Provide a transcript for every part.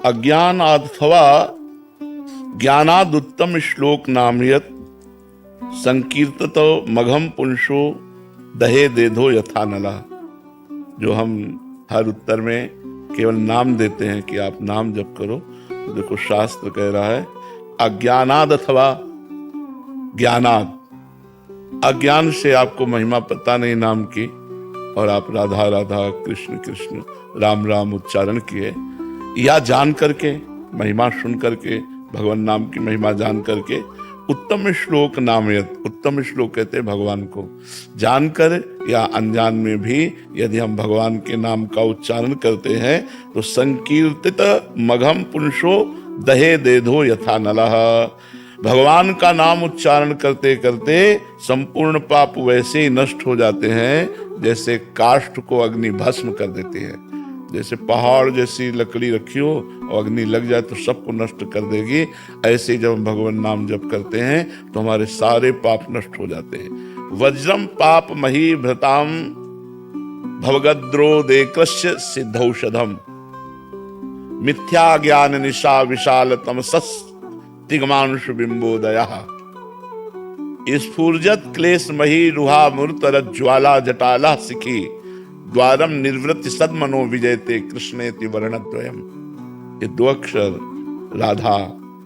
अज्ञानादथवा ज्ञानादुत्तम श्लोक नामयत संकीर्ततो मघम पुंसो दहे देधो यथा नला। जो हम हर उत्तर में केवल नाम देते हैं कि आप नाम जप करो, तो देखो शास्त्र कह रहा है अज्ञानाद अथवा ज्ञानाद। अज्ञान से आपको महिमा पता नहीं नाम की, और आप राधा राधा कृष्ण कृष्ण राम राम उच्चारण किए, या जान करके महिमा सुन करके भगवान नाम की महिमा जान करके उत्तम श्लोक नामयत। उत्तम श्लोक कहते हैं भगवान को। जानकर या अनजान में भी यदि हम भगवान के नाम का उच्चारण करते हैं तो संकीर्तित मघम पुंसो दहे देधो यथा नलः। भगवान का नाम उच्चारण करते करते संपूर्ण पाप वैसे ही नष्ट हो जाते हैं जैसे काष्ठ को अग्नि भस्म कर देती है। जैसे पहाड़ जैसी लकड़ी रखी हो और अग्नि लग जाए तो सबको नष्ट कर देगी, ऐसे जब हम भगवान नाम जप करते हैं तो हमारे सारे पाप नष्ट हो जाते हैं। वज्रम पाप मही भृताम भवगद्रो देकृष्य सिद्धौषधम मिथ्या ज्ञान निशा विशाल तमसस् तिग्मांशु बिंबोदयः स्फूर्जत क्लेश मही रुहा मूर्तर ज्वाला जटाला सिखी द्वारम निर्वृत्ति सदमनो विजयते कृष्णेति वर्णद्वयम्। ये दो अक्षर राधा,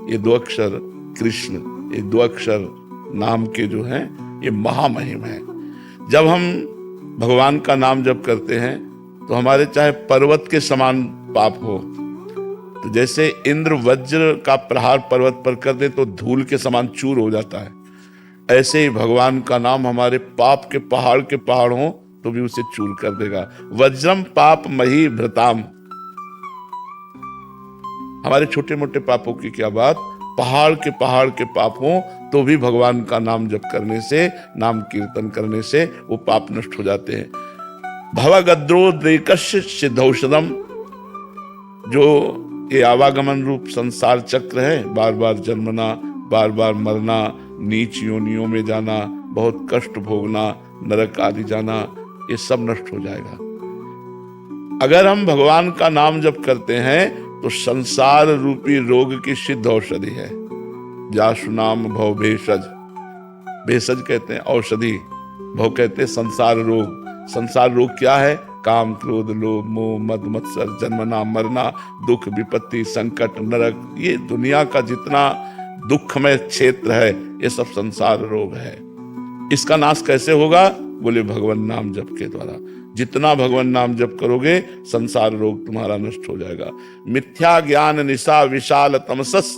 ये दो अक्षर कृष्ण, ये दो अक्षर नाम के जो हैं ये महामहिम है। जब हम भगवान का नाम जप करते हैं तो हमारे चाहे पर्वत के समान पाप हो, तो जैसे इंद्र वज्र का प्रहार पर्वत पर कर दे तो धूल के समान चूर हो जाता है, ऐसे ही भगवान का नाम हमारे पाप के पहाड़ हो तो भी उसे चूर कर देगा। वज्रम पाप मही भृताम, हमारे छोटे मोटे पापों की क्या बात, पहाड़ के पाप हो तो भी भगवान का नाम जप करने से, नाम कीर्तन करने से वो पाप नष्ट हो जाते हैं। भवगद्रो देकस्य सिद्धौषधम, जो ये आवागमन रूप संसार चक्र है, बार बार जन्मना, बार बार मरना, नीच योनियों में जाना, बहुत कष्ट भोगना, नरक आदि जाना, ये सब नष्ट हो जाएगा। अगर हम भगवान का नाम जप करते हैं तो संसार रूपी रोग की सिद्ध औषधि है। जासु नाम भव भेषज, भेषज कहते हैं औषधि, भव कहते हैं संसार रोग। संसार रोग क्या है? काम क्रोध लोभ मोह मद मत्सर, जन्मना मरना, दुख विपत्ति संकट नरक, ये दुनिया का जितना दुखमय क्षेत्र है ये सब संसार रोग है। इसका नाश कैसे होगा? बोले भगवान नाम जप के द्वारा। जितना भगवान नाम जप करोगे संसार रोग तुम्हारा नष्ट हो जाएगा। मिथ्या ज्ञान निशा विशाल तमसस्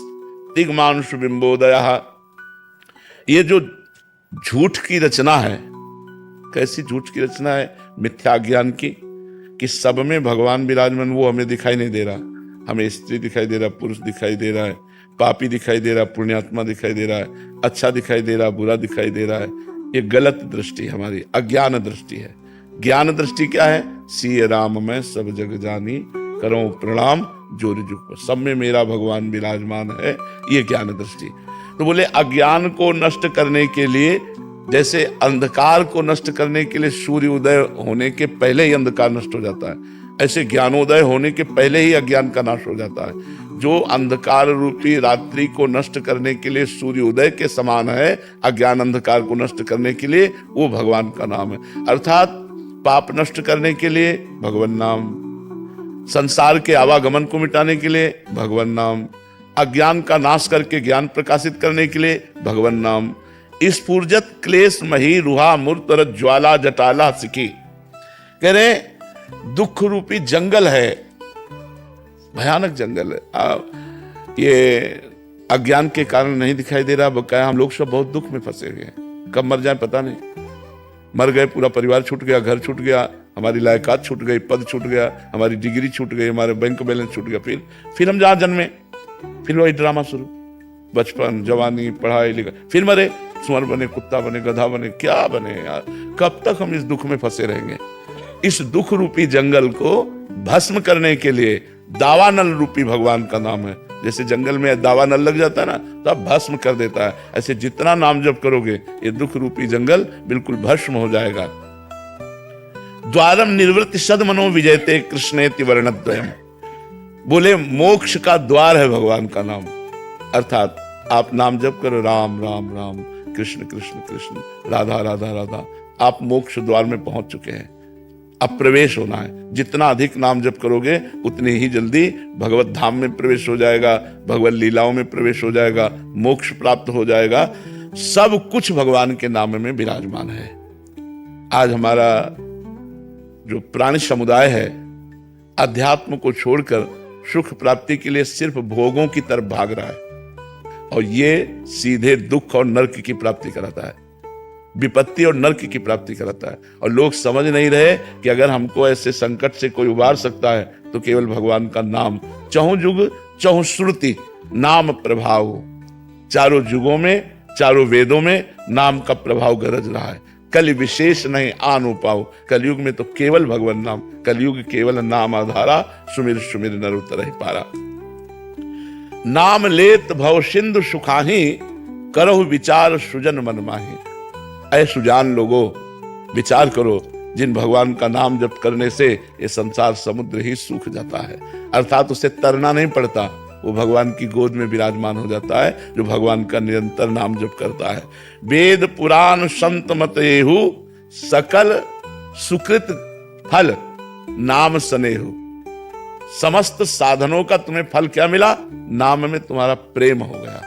तिग्मांशु बिंबोदयः, ये जो झूठ की रचना है, कैसी झूठ की रचना है? मिथ्या ज्ञान की, कि सब में भगवान विराजमान, वो हमें दिखाई नहीं दे रहा। हमें स्त्री दिखाई दे रहा, पुरुष दिखाई दे रहा है, पापी दिखाई दे रहा, पुण्यात्मा दिखाई दे रहा है, अच्छा दिखाई दे रहा, बुरा दिखाई दे रहा है। ये गलत दृष्टि हमारी अज्ञान दृष्टि है। ज्ञान दृष्टि क्या है? सिय राम मैं सब जग जानी, करो प्रणाम जोरि जुग, सब में मेरा भगवान विराजमान है, ये ज्ञान दृष्टि। तो बोले अज्ञान को नष्ट करने के लिए, जैसे अंधकार को नष्ट करने के लिए सूर्य उदय होने के पहले ही अंधकार नष्ट हो जाता है, ऐसे ज्ञानोदय होने के पहले ही अज्ञान का नाश हो जाता है। जो अंधकार रूपी रात्रि को नष्ट करने के लिए सूर्य उदय के समान है, अज्ञान अंधकार को नष्ट करने के लिए वो भगवान का नाम है। अर्थात पाप नष्ट करने के लिए भगवान नाम, संसार के आवागमन को मिटाने के लिए भगवान नाम, अज्ञान का नाश करके ज्ञान प्रकाशित करने के लिए भगवान नाम। स्फूर्जत क्लेश मही रुहा मूर्तर ज्वाला जटाला सिखी, कह रहे दुख रूपी जंगल है, भयानक जंगल है। ये अज्ञान के कारण नहीं दिखाई दे रहा, बकाया हम लोग सब बहुत दुख में फंसे हुए हैं। कब मर जाए पता नहीं। मर गए, पूरा परिवार छूट गया, घर छूट गया, हमारी लायकात छूट गई, पद छूट गया, हमारी डिग्री छूट गई, हमारे बैंक बैलेंस छूट गया। फिर हम जहाँ जन्मे, फिर वही ड्रामा शुरू, बचपन जवानी पढ़ाई लिखाई, फिर मरे, सुअर बने, कुत्ता बने, गधा बने, क्या बने यार। कब तक हम इस दुख में फंसे रहेंगे? इस दुख रूपी जंगल को भस्म करने के लिए दावानल रूपी भगवान का नाम है। जैसे जंगल में दावानल लग जाता है ना, तो अब भस्म कर देता है। ऐसे जितना नाम जप करोगे ये दुख रूपी जंगल बिल्कुल भस्म हो जाएगा। द्वारम निर्वृत्ति सदमनो विजयते कृष्णेति वर्णद्वयम्, बोले मोक्ष का द्वार है भगवान का नाम। अर्थात आप नाम जप करो, राम राम राम, कृष्ण कृष्ण कृष्ण, राधा राधा राधा, आप मोक्ष द्वार में पहुंच चुके हैं। अब प्रवेश होना है। जितना अधिक नाम जप करोगे उतनी ही जल्दी भगवत धाम में प्रवेश हो जाएगा, भगवत लीलाओं में प्रवेश हो जाएगा, मोक्ष प्राप्त हो जाएगा। सब कुछ भगवान के नाम में विराजमान है। आज हमारा जो प्राणी समुदाय है अध्यात्म को छोड़कर सुख प्राप्ति के लिए सिर्फ भोगों की तरफ भाग रहा है, और ये सीधे दुख और नरक की प्राप्ति कराता है, विपत्ति और नरक की प्राप्ति कराता है। और लोग समझ नहीं रहे कि अगर हमको ऐसे संकट से कोई उबार सकता है तो केवल भगवान का नाम। चहुं जुग चहुं श्रुति नाम प्रभाव, चारों जुगों में चारों वेदों में नाम का प्रभाव गरज रहा है। कल विशेष नहीं आन उपाओ, कलयुग में तो केवल भगवान नाम, कलयुग केवल नाम आधारा, सुमिर सुमिर नर उतरहि पारा। नाम लेत भव सिंधु सुखाही, करहु विचार सुजन मन माही। ऐ सुजान लोगों, विचार करो, जिन भगवान का नाम जप करने से ये संसार समुद्र ही सूख जाता है। अर्थात उसे तरना नहीं पड़ता, वो भगवान की गोद में विराजमान हो जाता है जो भगवान का निरंतर नाम जप करता है। वेद पुराण संत मत एहु, सकल सुकृत फल नाम स्नेहु। समस्त साधनों का तुम्हें फल क्या मिला? नाम में तुम्हारा प्रेम हो गया।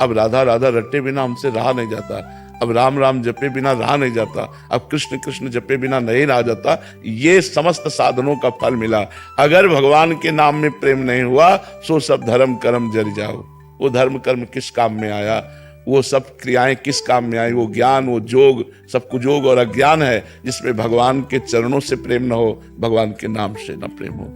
अब राधा राधा रटे बिना हमसे रहा नहीं जाता, अब राम राम जपे बिना रहा नहीं जाता, अब कृष्ण कृष्ण जपे बिना नहीं रहा जाता। ये समस्त साधनों का फल मिला। अगर भगवान के नाम में प्रेम नहीं हुआ सो सब धर्म कर्म जर जाओ। वो धर्म कर्म किस काम में आया, वो सब क्रियाएं किस काम में आई, वो ज्ञान वो जोग सब कुजोग और अज्ञान है जिसमें भगवान के चरणों से प्रेम न हो, भगवान के नाम से न प्रेम हो।